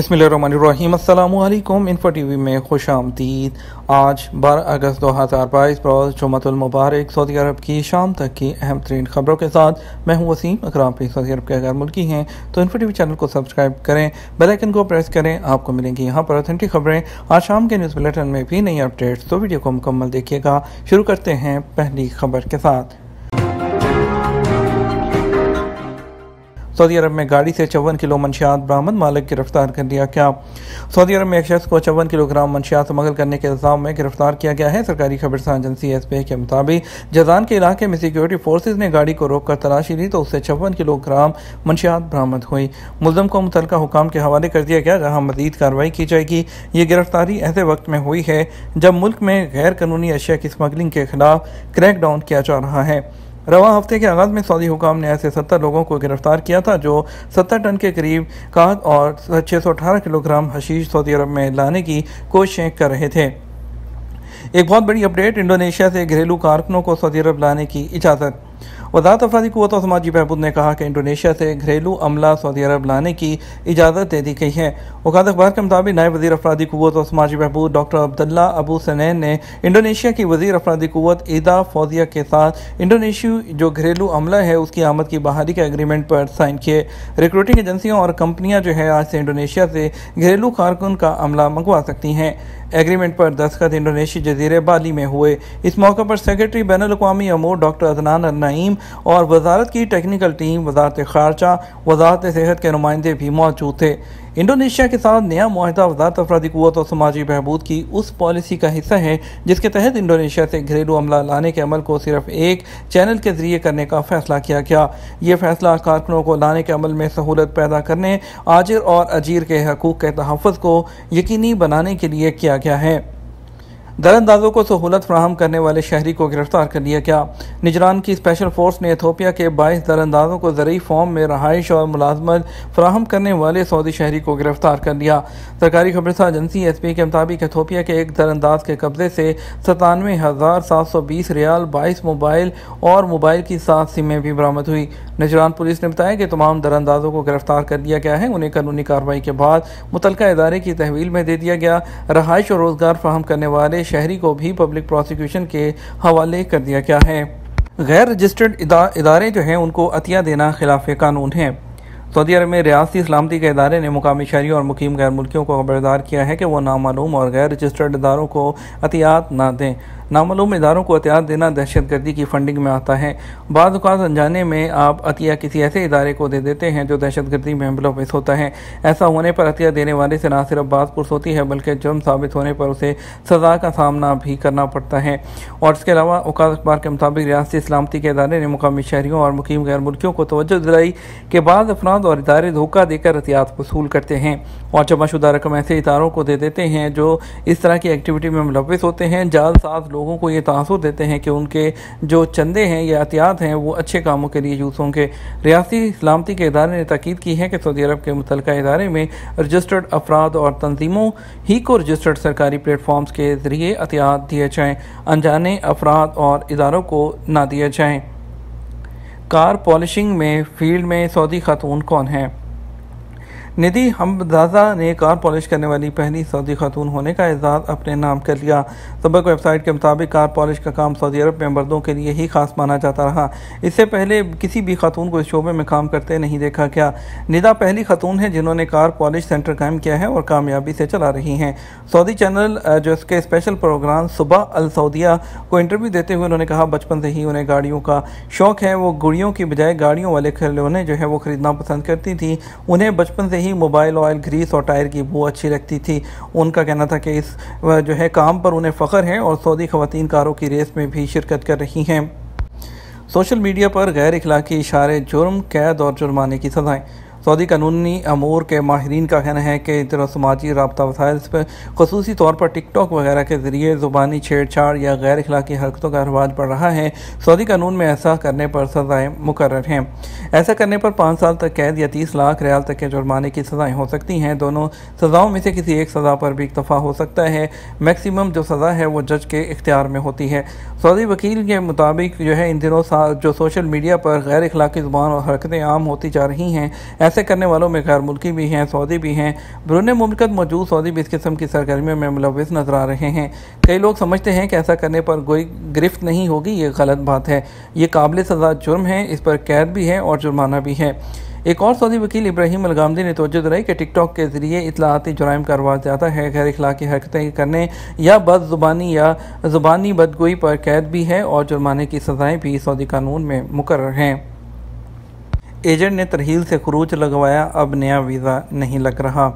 बिस्मिल्लाहिर्रहमानिर्रहीम। अस्सलामुअलैकुम। Info TV में खुश आमदीद। आज 12 अगस्त 2022 रोज़ जुम्मतुल मुबारक। सऊदी अरब की शाम तक की अहम तरीन खबरों के साथ मैं हूँ वसीम। अगर आप सऊदी अरब के गैर मुल्की हैं तो इन्फो टीवी चैनल को सब्सक्राइब करें, बेल आइकन को प्रेस करें। आपको मिलेंगी यहाँ पर ऑथेंटिक खबरें। आज शाम के न्यूज़ बुलेटिन में भी नई अपडेट्स, तो वीडियो को मुकम्मल देखिएगा। शुरू करते हैं पहली खबर के साथ। सऊदी अरब में गाड़ी से 54 किलो मंशियात बरामद, मालिक गिरफ्तार कर लिया। क्या सऊदी अरब में एक शख्स को 54 किलोग्राम मंशियात स्मगल करने के इल्जाम में गिरफ्तार किया गया है। सरकारी खबरसां एजेंसी एसपीआई के मुताबिक जजान के इलाके में सिक्योरिटी फोर्सेज ने गाड़ी को रोककर तलाशी ली तो उससे 54 किलोग्राम मंशियात बरामद हुई। मुल्ज़म को मुतल्लिका हुकाम के हवाले कर दिया गया, जहाँ मजीद कार्रवाई की जाएगी। ये गिरफ्तारी ऐसे वक्त में हुई है जब मुल्क में गैर कानूनी अशिया की स्मगलिंग के खिलाफ क्रैकडाउन किया जा रहा है। रवा हफ्ते के आगाज़ में सऊदी हुकाम ने ऐसे 70 लोगों को गिरफ्तार किया था जो 70 टन के करीब काद और 618 किलोग्राम हशीश सऊदी अरब में लाने की कोशिशें कर रहे थे। एक बहुत बड़ी अपडेट, इंडोनेशिया से घरेलू कारकुनों को सऊदी अरब लाने की इजाज़त। वज़ारत अफरादी क़ुव्वत और समाजी बहबूद ने कहा कि इंडोनेशिया से घरेलू अमला सऊदी अरब लाने की इजाज़त दे दी गई है। औकात अखबार के मुताबिक नायब वज़ीर अफरादी क़ुव्वत और समाजी बहबूद डॉक्टर अब्दुल्ला अबू सनैन ने इंडोनेशिया की वज़ीर अफरादी क़ुव्वत ईदा फौजिया के साथ इंडोनेशिया जो घरेलू अमला है उसकी आमद की बहाली के एग्रीमेंट पर साइन किए। रिक्रूटिंग एजेंसियों और कंपनियां जो है आज से इंडोनेशिया से घरेलू कारकुन का अमला मंगवा सकती हैं। एग्रीमेंट पर दस्तखत इंडोनेशिया जजीरे बाली में हुए। इस मौके पर सेक्रेटरी बैनुल अक़वामी अमूर डॉक्टर अदनान अल नईम और वजारत की टेक्निकल टीम, वजारत ख़ारजा, वजारत सेहत के नुमाइंदे भी मौजूद थे। इंडोनेशिया के साथ नया मुआहदा वज़ारत अफरादी क़ुव्वत और समाजी बहबूद की उस पॉलिसी का हिस्सा है जिसके तहत इंडोनेशिया से घरेलू अमला लाने के अमल को सिर्फ एक चैनल के ज़रिए करने का फ़ैसला किया गया। ये फ़ैसला कारकुनों को लाने के अमल में सहूलत पैदा करने, आजिर और अजीर के हकूक़ के तहफ़्फ़ुज़ को यकीनी बनाने के लिए किया गया है। दरअंदाजों को सहूलत फराहम करने वाले शहरी को गिरफ्तार कर लिया गया। निजरान की स्पेशल फोर्स ने एथोपिया के 22 दरअंदाजों को ज़रूरी फॉर्म में रहाइश और मुलाजमत फराहम करने वाले सऊदी शहरी को गिरफ्तार कर लिया। सरकारी खबरसां एजेंसी एसपी के मुताबिक एथोपिया के एक दरअंदाज के कब्जे से 97,720 रियाल, 22 मोबाइल और मोबाइल की 7 सिमें भी बरामद हुई। निजरान पुलिस ने बताया कि तमाम दरअंदाजों को गिरफ्तार कर लिया गया है। उन्हें कानूनी कार्रवाई के बाद मुतल्लिका इदारे की तहवील में दे दिया गया। रहाइश और रोजगार फराहम करने वाले शहरी को भी पब्लिक प्रोसिक्यूशन के हवाले कर दिया गया है। गैर रजिस्टर्ड इदारे जो हैं उनको अतिया देना खिलाफ कानून है। सऊदी अरब में रियासती सलामती के इदारे ने मुकामी शहरियों और मुकीम गैर मुल्कियों को खबरदार किया है कि वो नामालूम और गैर रजिस्टर्ड इदारों को अतियात ना दें। नामालूम इदारों को अतियात देना दहशत गर्दी की फंडिंग में आता है। बाज़ औक़ात अनजाने में आप अतिया किसी ऐसे इदारे को दे देते हैं जो दहशत गर्दी में मुलव्वस होता है। ऐसा होने पर अतिया देने वाले से न सिर्फ बात पुरस होती है बल्कि जुर्म साबित होने पर उसे सज़ा का सामना भी करना पड़ता है। और इसके अलावा औक़ात अखबार के मुताबिक रियासती सलामती के इदारे ने मुकामी शहरियों और मुकीम गैर मुल्कियों को तवज्जो दिलाई कि बाद अफराद और इदारे धोखा देकर अतियात वसूल करते हैं और जमाशुदा रकम ऐसे इदारों को दे देते हैं जो इस तरह की एक्टिविटी में मुलव्वस होते हैं। जालसाज लोगों को ये तासुर देते हैं कि उनके जो चंदे हैं या अतियात हैं वो अच्छे कामों के लिए यूज़ होंगे। रियासती सलामती के इदारे ने ताकीद की है कि सऊदी अरब के मुतल्लिका इदारे में रजिस्टर्ड अफराद और तंजीमों ही को रजिस्टर्ड सरकारी प्लेटफॉर्म्स के ज़रिए अतियात दिए जाएँ, अनजाने अफराद और इदारों को ना दिए जाएँ। कार पॉलिशिंग में फील्ड में सऊदी खातून कौन है? निधि हमदाजा ने कार पॉलिश करने वाली पहली सऊदी खातून होने का एजाज़ अपने नाम कर लिया। सबक वेबसाइट के मुताबिक कार पॉलिश का काम सऊदी अरब में मर्दों के लिए ही खास माना जाता रहा। इससे पहले किसी भी खातून को इस शोबे में काम करते नहीं देखा गया। निदा पहली खातून है जिन्होंने कार पॉलिश सेंटर कायम किया है और कामयाबी से चला रही हैं। सऊदी चैनल जो इसके स्पेशल प्रोग्राम सुबह अल सऊदिया को इंटरव्यू देते हुए उन्होंने कहा बचपन से ही उन्हें गाड़ियों का शौक़ है। वो गुड़ियों की बजाय गाड़ियों वाले खिलौने जो है वो ख़रीदना पसंद करती थी। उन्हें बचपन से ही मोबाइल ऑयल, ग्रीस और टायर की बू अच्छी लगती थी। उनका कहना था कि इस जो है काम पर उन्हें फ़ख्र है और सऊदी ख़वातीन कारों की रेस में भी शिरकत कर रही हैं। सोशल मीडिया पर गैर इखलाकी इशारे, जुर्म, कैद और जुर्माने की सज़ाएँ। सऊदी कानूनी अमूर के माहिरीन का कहना है कि इधर समाजी रब्ता वसाइल पर ख़ुसूसी तौर पर टिकटॉक वगैरह के ज़रिए ज़ुबानी छेड़छाड़ या गैर अखलाकी हरकतों का रिवाज बढ़ रहा है। सऊदी कानून में ऐसा करने पर सज़ाएँ मुकर्रर हैं। ऐसा करने पर 5 साल तक कैद या 30 लाख रियाल तक के जुर्माने की सज़ाएँ हो सकती हैं। दोनों सज़ाओं में से किसी एक सज़ा पर भी इक्तफ़ा हो सकता है। मैक्सिमम जो सज़ा है वो जज के इख्तियार में होती है। सऊदी वकील के मुताबिक जो है इन दिनों जो सोशल मीडिया पर गैर अखलाकी ज़ुबान और हरकतें आम होती जा रही हैं, ऐसे करने वालों में गैर मुल्की भी हैं, सऊदी भी हैं। बैरून मुल्क मौजूद सऊदी भी इस किस्म की सरगर्मियों में मुलव्विस नजर आ रहे हैं। कई लोग समझते हैं कि ऐसा करने पर कोई गिरफ्त नहीं होगी। ये गलत बात है। ये काबिल सज़ा जुर्म है, इस पर कैद भी है और जुर्माना भी है। एक और सऊदी वकील इब्राहिम अलगामदी ने तवज्जो दिलाई कि टिकटॉक के जरिए इतलाती जुराइम का रवाज ज़्यादा है। गैर इखलाकी हरकतें करने या बदजुबानी या ज़ुबानी बदगोई पर कैद भी है और जुर्माने की सज़ाएँ भी सऊदी कानून में मुकर्रर हैं। एजेंट ने तरहील से खरूज लगवाया, अब नया वीज़ा नहीं लग रहा।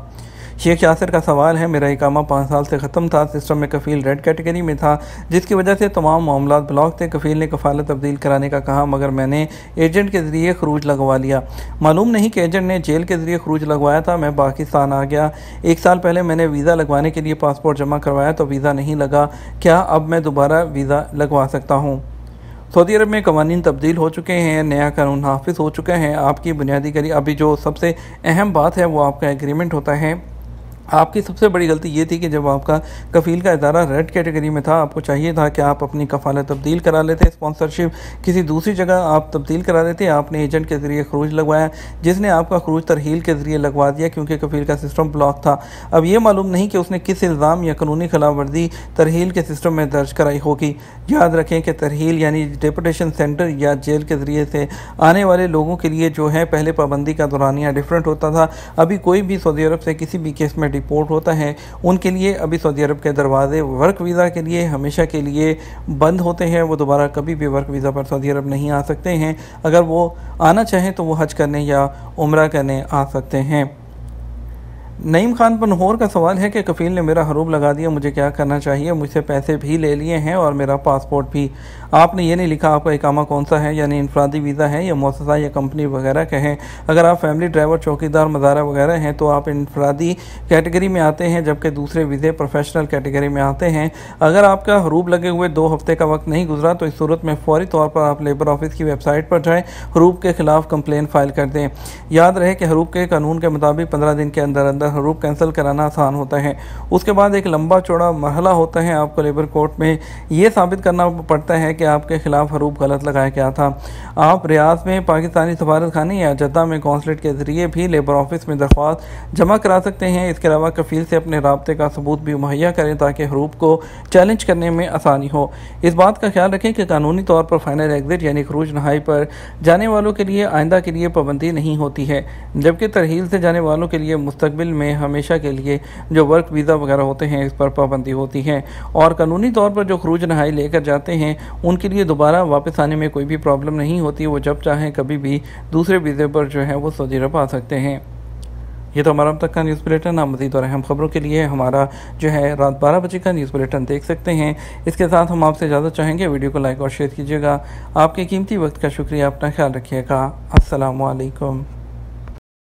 शेख यासिर का सवाल है, मेरा इकामा 5 साल से ख़त्म था। सिस्टम में कफ़ील रेड कैटेगरी में था, जिसकी वजह से तमाम मामलात ब्लॉक थे। कफ़ील ने कफ़ालत तब्दील कराने का कहा, मगर मैंने एजेंट के ज़रिए खरूज लगवा लिया। मालूम नहीं कि एजेंट ने जेल के ज़रिए खरूज लगवाया था। मैं पाकिस्तान आ गया। 1 साल पहले मैंने वीज़ा लगवाने के लिए पासपोर्ट जमा करवाया तो वीज़ा नहीं लगा। क्या अब मैं दोबारा वीज़ा लगवा सकता हूँ? सऊदी अरब में कवानीन तब्दील हो चुके हैं, नया कानून नाफिज हो चुका है। आपकी बुनियादी करी अभी जो सबसे अहम बात है वो आपका एग्रीमेंट होता है। आपकी सबसे बड़ी गलती ये थी कि जब आपका कफ़ील का इदारा रेड कैटेगरी में था, आपको चाहिए था कि आप अपनी कफ़ालत तब्दील करा लेते, स्पॉन्सरशिप किसी दूसरी जगह आप तब्दील करा देते। आपने एजेंट के ज़रिए खरूज लगवाया, जिसने आपका खरूज तरहील के ज़रिए लगवा दिया क्योंकि कफ़ील का सिस्टम ब्लॉक था। अब ये मालूम नहीं कि उसने किस इल्ज़ाम या कानूनी खिलाफ वर्जी तरहील के सिस्टम में दर्ज कराई होगी। याद रखें कि तरहील यानी डिपोटेशन सेंटर या जेल के ज़रिए से आने वाले लोगों के लिए जो है पहले पाबंदी का दौरानिया डिफरेंट होता था। अभी कोई भी सऊदी अरब से किसी भी केस में डिपोर्ट होता है, उनके लिए अभी सऊदी अरब के दरवाजे वर्क वीज़ा के लिए हमेशा के लिए बंद होते हैं। वो दोबारा कभी भी वर्क वीज़ा पर सऊदी अरब नहीं आ सकते हैं। अगर वो आना चाहें तो वो हज करने या उम्रा करने आ सकते हैं। नईम खान पनहोर का सवाल है कि कफ़ील ने मेरा हरूब लगा दिया, मुझे क्या करना चाहिए? मुझसे पैसे भी ले लिए हैं और मेरा पासपोर्ट भी। आपने ये नहीं लिखा आपका इकामा कौन सा है, यानी इनफरादी वीज़ा है या मुअस्ससा या कंपनी वगैरह का है। अगर आप फैमिली ड्राइवर, चौकीदार, मज़ारा वगैरह हैं तो आप इनफरादी कैटेगरी में आते हैं, जबकि दूसरे वीज़े प्रोफेशनल कैटेगरी में आते हैं। अगर आपका हरूब लगे हुए 2 हफ्ते का वक्त नहीं गुजरा तो इस सूरत में फ़ौरी तौर पर आप लेबर ऑफिस की वेबसाइट पर जाएँ, हरूब के ख़िलाफ़ कंप्लेन फ़ाइल कर दें। याद रहे कि हरूब के कानून के मुताबिक 15 दिन के अंदर अंदर हरूब कैंसिल कराना आसान होता है। उसके बाद एक लंबा चौड़ा मरहला होता है। आपको लेबर कोर्ट में ये साबित करना पड़ता है कि आपके खिलाफ हरूब गलत लगाया गया था। आप रियाद में पाकिस्तानी सफारत खाने या जद्दा में कौंसलेट के जरिए भी लेबर ऑफिस में दरख्वास्त जमा करा सकते हैं। इसके अलावा कफ़ील से अपने राब्ते का सबूत भी मुहैया करें ताकि हरूब को चैलेंज करने में आसानी हो। इस बात का ख्याल रखें कि कानूनी तौर पर फाइनल एग्जिट यानी खरूज नहाई पर जाने वालों के लिए आइंदा के लिए पाबंदी नहीं होती है, जबकि तरहील से जाने वालों के लिए मुस्तकबिल में हमेशा के लिए जो वर्क वीज़ा वगैरह होते हैं इस पर पाबंदी होती है। और कानूनी तौर पर जो खरूज नहाई लेकर जाते हैं उनके लिए दोबारा वापस आने में कोई भी प्रॉब्लम नहीं होती। वो जब चाहें कभी भी दूसरे वीज़े पर जो है वो सऊदी अरब आ सकते हैं। ये तो हमारा अब तक का न्यूज़ बुलेटिन। आप मज़ीद और अहम खबरों के लिए हमारा जो है रात 12 बजे का न्यूज़ बुलेटिन देख सकते हैं। इसके साथ हम आपसे इजाज़त चाहेंगे। वीडियो को लाइक और शेयर कीजिएगा। आपके कीमती वक्त का शुक्रिया। अपना ख्याल रखिएगा। अस्सलामु अलैकुम।